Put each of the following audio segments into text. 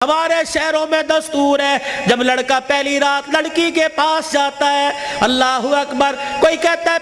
ہمارے شہروں میں دستور ہے جب لڑکا پہلی رات لڑکی کے پاس جاتا ہے، اللہ اکبر، کوئی کہتا ہے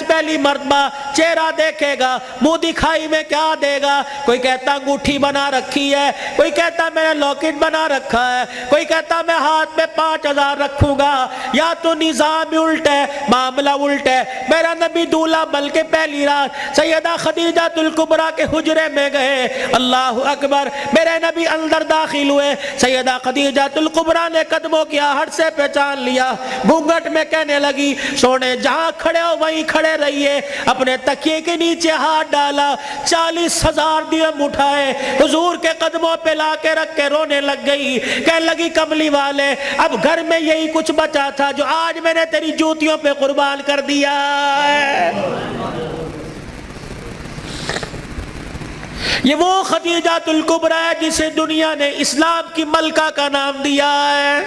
پہلی مرتبہ چہرہ دیکھے گا، منہ دکھائی میں کیا دے گا، کوئی کہتا انگوٹھی بنا رکھی ہے، کوئی کہتا میں نے لاکٹ بنا رکھا ہے، کوئی کہتا میں ہاتھ میں 5000 رکھوں گا۔ یا تو نظام الٹ ہے، معاملہ الٹ ہے۔ میرا نبی دولہا بلکہ پہلی رات سیدہ خدیجہ الکبریٰ کے حجرے میں گئے، اللہ اکبر، میرے نبی اندر داخل ہوئے، سیدہ خدیجہ الکبریٰ نے قدموں کی آہٹ سے پہچان لیا، گھونگھٹ میں کہنے لگی سونے جہاں کھڑے ہو وہیں کھڑے رہیے، اپنے تکیے کے نیچے ہاتھ ڈالا، 40,000 درہم اٹھائے، حضور کے قدموں پہ لا کے رکھ کے رونے لگ گئی، کہنے لگی کملی والے اب گھر میں یہی کچھ بچا تھا جو آج میں نے تیری جوتیوں پہ قربان کر دیا ہے۔ یہ وہ خدیجہ الکبریٰ ہے جسے دنیا نے اسلام کی ملکہ کا نام دیا ہے۔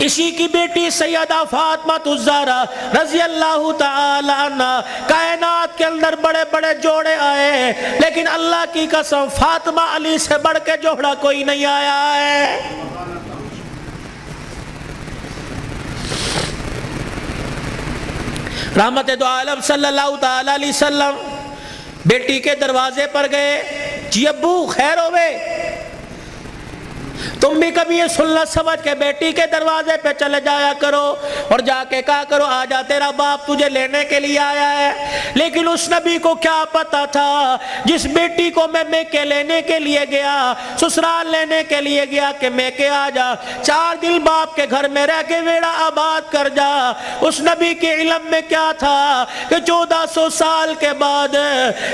اسی کی بیٹی سیدہ فاطمہ الزہرا رضی اللہ تعالی عنہ، کائنات کے اندر بڑے بڑے جوڑے آئے لیکن اللہ کی قسم فاطمہ علی سے بڑھ کے جوڑا کوئی نہیں آیا ہے۔ رحمت دو عالم صلی اللہ تعالی علیہ وسلم بیٹی کے دروازے پر گئے، جی ابو خیر ہوئے، تم بھی کبھی یہ سننا سمجھ کے بیٹی کے دروازے پہ چلے جایا کرو اور جا کے کہا کرو آجا تیرا باپ تجھے لینے کے لیے آیا ہے۔ لیکن اس نبی کو کیا پتا تھا جس بیٹی کو میں میکے لینے کے لیے گیا، سسرال لینے کے لیے گیا کہ میکے آجا، 4 دن باپ کے گھر میں رہ کے ویڑا آباد کر جا، اس نبی کے علم میں کیا تھا کہ 1400 سال کے بعد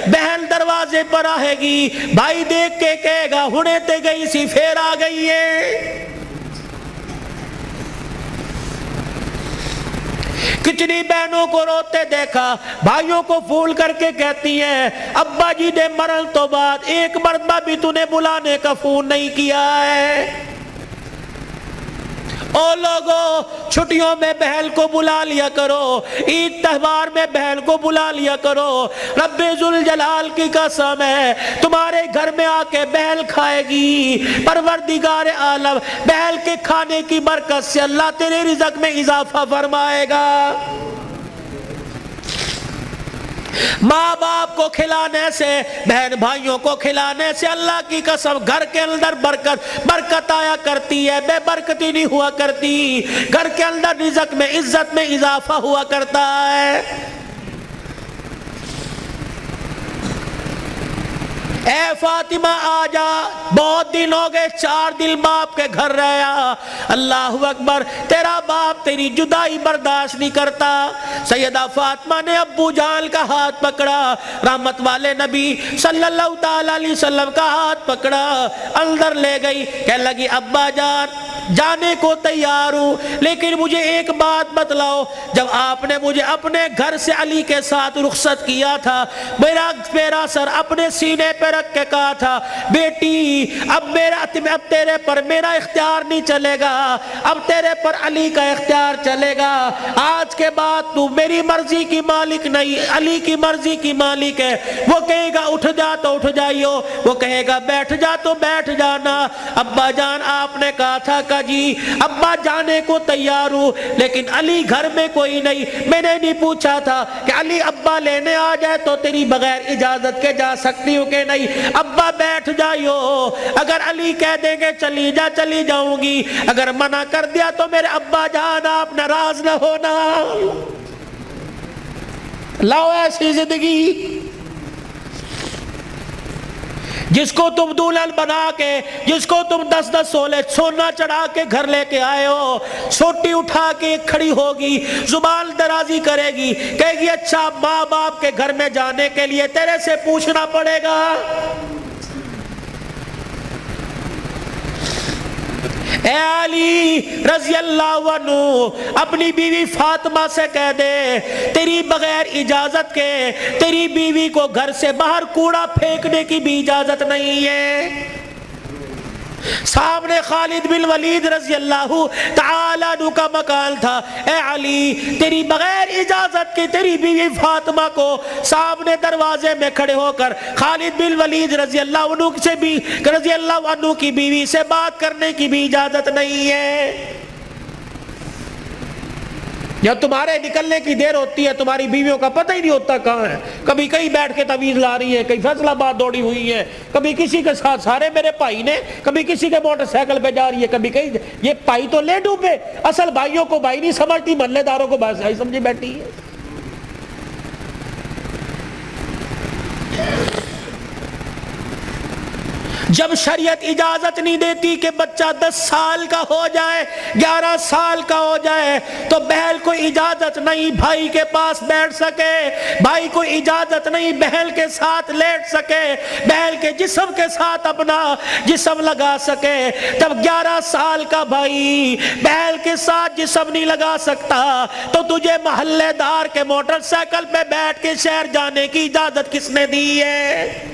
بہن دروازے پر آئے گی، بھائی دیکھ کے کہے گا ہنے تے گئی سی پھر آ گئی ہے۔ کتنی بہنوں کو روتے دیکھا، بھائیوں کو پھول کر کے کہتی ہیں ابا جی دے مرن تو بعد ایک مرتبہ بھی تو نے بلانے کا فون نہیں کیا ہے۔ او لوگوں چھٹیوں میں بہن کو بلا لیا کرو، عید تہوار میں بہن کو بلا لیا کرو، رب ذوالجلال کی قسم ہے تمہارے گھر میں آ کے بہن کھائے گی، پروردگار عالم بہن کے کھانے کی برکت سے اللہ تیرے رزق میں اضافہ فرمائے گا۔ ماں باپ کو کھلانے سے، بہن بھائیوں کو کھلانے سے اللہ کی قسم گھر کے اندر برکت آیا کرتی ہے، بے برکتی نہیں ہوا کرتی، گھر کے اندر رزق میں عزت میں اضافہ ہوا کرتا ہے۔ اے فاطمہ آجا، بہت دن ہو گئے، 4 دن باپ کے گھر رہا، اللہ اکبر، تیرا باپ تیری جدائی برداشت نہیں کرتا۔ سیدہ فاطمہ نے ابو جان کا ہاتھ پکڑا، رحمت والے نبی صلی اللہ علیہ وسلم کا ہاتھ پکڑا، اندر لے گئی، کہنے لگی ابا جان جانے کو تیار ہوں لیکن مجھے ایک بات بتلاؤ، جب آپ نے مجھے اپنے گھر سے علی کے ساتھ رخصت کیا تھا، میرا سر اپنے سینے پہ رکھ کے کہا تھا بیٹی اب تیرے پر میرا اختیار نہیں چلے گا، اب تیرے پر علی کا اختیار چلے گا، آج کے بعد تو میری مرضی کی مالک نہیں، علی کی مرضی کی مالک ہے، وہ کہے گا اٹھ جا تو اٹھ جائیو، وہ کہے گا بیٹھ جا تو بیٹھ جانا۔ ابا جان آپ نے کہا تھا کہ جی ابا جانے کو تیار ہوں لیکن علی گھر میں کوئی نہیں، میں نے نہیں پوچھا تھا کہ علی ابا لینے آ جائے تو تیری بغیر اجازت کے جا سکتی ہوں کہ نہیں، ابا بیٹھ جائیو، اگر علی کہہ دیں گے چلی جا چلی جاؤں گی، اگر منع کر دیا تو میرے ابا جان آپ ناراض نہ ہونا۔ لاؤ ایسی زندگی جس کو تم دلہن بنا کے، جس کو تم 10 سولے سونا چڑھا کے گھر لے کے آئے ہو، سوٹی اٹھا کے کھڑی ہوگی، زبان درازی کرے گی، کہے گی اچھا ماں باپ کے گھر میں جانے کے لیے تیرے سے پوچھنا پڑے گا۔ اے علی رضی اللہ عنہ اپنی بیوی فاطمہ سے کہہ دے تیری بغیر اجازت کے تیری بیوی کو گھر سے باہر کوڑا پھینکنے کی بھی اجازت نہیں ہے۔ سامنے خالد بن ولید رضی اللہ تعالیٰ عنہ کا مکان تھا. اے علی تیری بغیر اجازت کے تیری بیوی فاطمہ کو سامنے دروازے میں کھڑے ہو کر خالد بن ولید رضی اللہ عنہ کی بیوی سے بات کرنے کی بھی اجازت نہیں ہے. جب تمہارے نکلنے کی دیر ہوتی ہے تمہاری بیویوں کا پتہ ہی نہیں ہوتا کہاں ہے. کبھی کہیں بیٹھ کے تعویذ لا رہی ہے, کہیں فیصل آباد دوڑی ہوئی ہے, کبھی کسی کے ساتھ سارے میرے بھائی نے, کبھی کسی کے موٹر سائیکل پہ جا رہی ہے, کبھی کہیں. یہ بھائی تو لے ڈوبے, اصل بھائیوں کو بھائی نہیں سمجھتی, محلے داروں کو بھائی سمجھی بیٹھی ہے. جب شریعت اجازت نہیں دیتی کہ بچہ 10 سال کا ہو جائے, 11 سال کا ہو جائے, تو بہن کو اجازت نہیں بھائی کے پاس بیٹھ سکے, بھائی کو اجازت نہیں بہن کے ساتھ لیٹ سکے, بہن کے جسم کے ساتھ اپنا جسم لگا سکے. جب 11 سال کا بھائی بہن کے ساتھ جسم نہیں لگا سکتا تو تجھے محلے دار کے موٹر سائیکل پہ بیٹھ کے شہر جانے کی اجازت کس نے دی ہے؟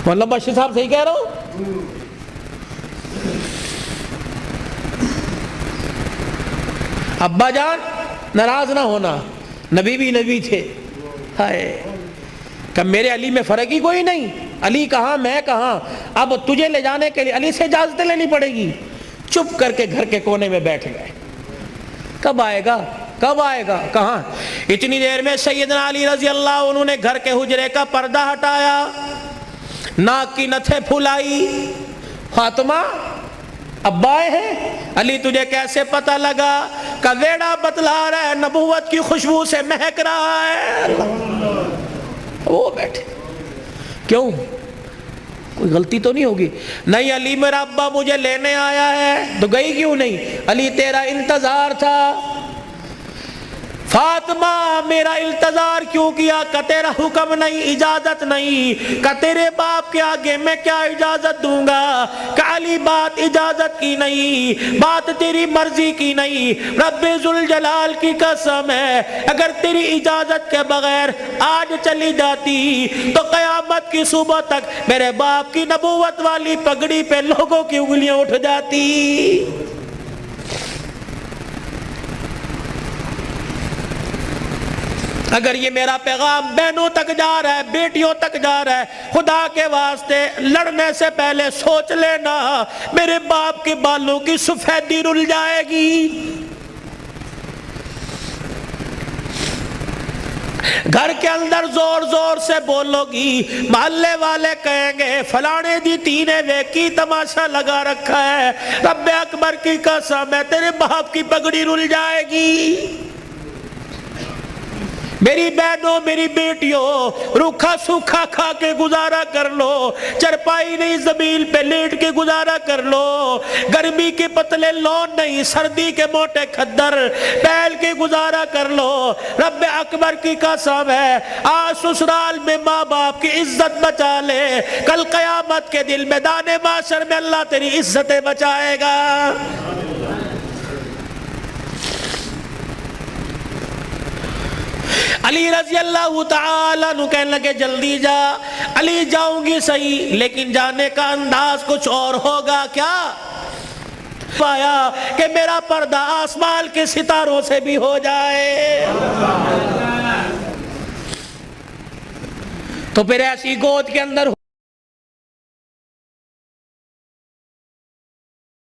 مولانا بشیر صاحب صحیح کہہ رہا ہوں؟ ابا جان ناراض نہ ہونا, نبی بھی نبی تھے. ہائے کہ میرے علی میں فرق ہی کوئی نہیں, علی کہاں میں کہاں, اب تجھے لے جانے کے لیے علی سے اجازت لینی پڑے گی. چپ کر کے گھر کے کونے میں بیٹھ گئے. کب آئے گا, کب آئے گا, کہاں. اتنی دیر میں سیدنا علی رضی اللہ عنہ نے گھر کے حجرے کا پردہ ہٹایا, ناک کی نتھے پھلائی. فاطمہ ابا آئے ہیں. علی تجھے کیسے پتہ لگا؟ کہ ویڑا بتلا رہا ہے, نبوت کی خوشبو سے مہک رہا ہے. وہ بیٹھے. کیوں, کوئی غلطی تو نہیں ہوگی؟ نہیں علی میرا ابا مجھے لینے آیا ہے. تو گئی کیوں نہیں؟ علی تیرا انتظار تھا. فاطمہ میرا انتظار کیوں کیا؟ کہ تیرا حکم نہیں, اجازت نہیں. کہ تیرے باپ کے آگے میں کیا اجازت دوں گا؟ کہ علی بات اجازت کی نہیں, بات تیری مرضی کی نہیں. رب ذوالجلال کی قسم ہے اگر تیری اجازت کے بغیر آج چلی جاتی تو قیامت کی صبح تک میرے باپ کی نبوت والی پگڑی پہ لوگوں کی انگلیاں اٹھ جاتی. اگر یہ میرا پیغام بہنوں تک جا رہا ہے, بیٹیوں تک جا رہا ہے, خدا کے واسطے لڑنے سے پہلے سوچ لینا میرے باپ کے بالوں کی سفیدی رل جائے گی. گھر کے اندر زور زور سے بولو گی, محلے والے کہیں گے فلانے دی تینے ویکی تماشا لگا رکھا ہے. رب اکبر کی قسم ہے تیرے باپ کی پگڑی رل جائے گی. میری بہنوں میری بیٹیوں روکھا سوکھا کھا کے گزارا کر لو, چرپائی نہیں زمین پہ لیٹ کے گزارا کر لو, گرمی کے پتلے لون نہیں سردی کے موٹے کھدر پہل کے گزارا کر لو. رب اکبر کی قسم ہے آج سسرال میں ماں باپ کی عزت بچا لے, کل قیامت کے دل میدان محشر میں اللہ تیری عزتیں بچائے گا. علی رضی اللہ تعالیٰ عنہ کہنے لگے جلدی جا. علی جاؤں گی صحیح لیکن جانے کا انداز کچھ اور ہوگا. کیا پایا کہ میرا پردہ آسمان کے ستاروں سے بھی ہو جائے. تو پھر ایسی گود کے اندر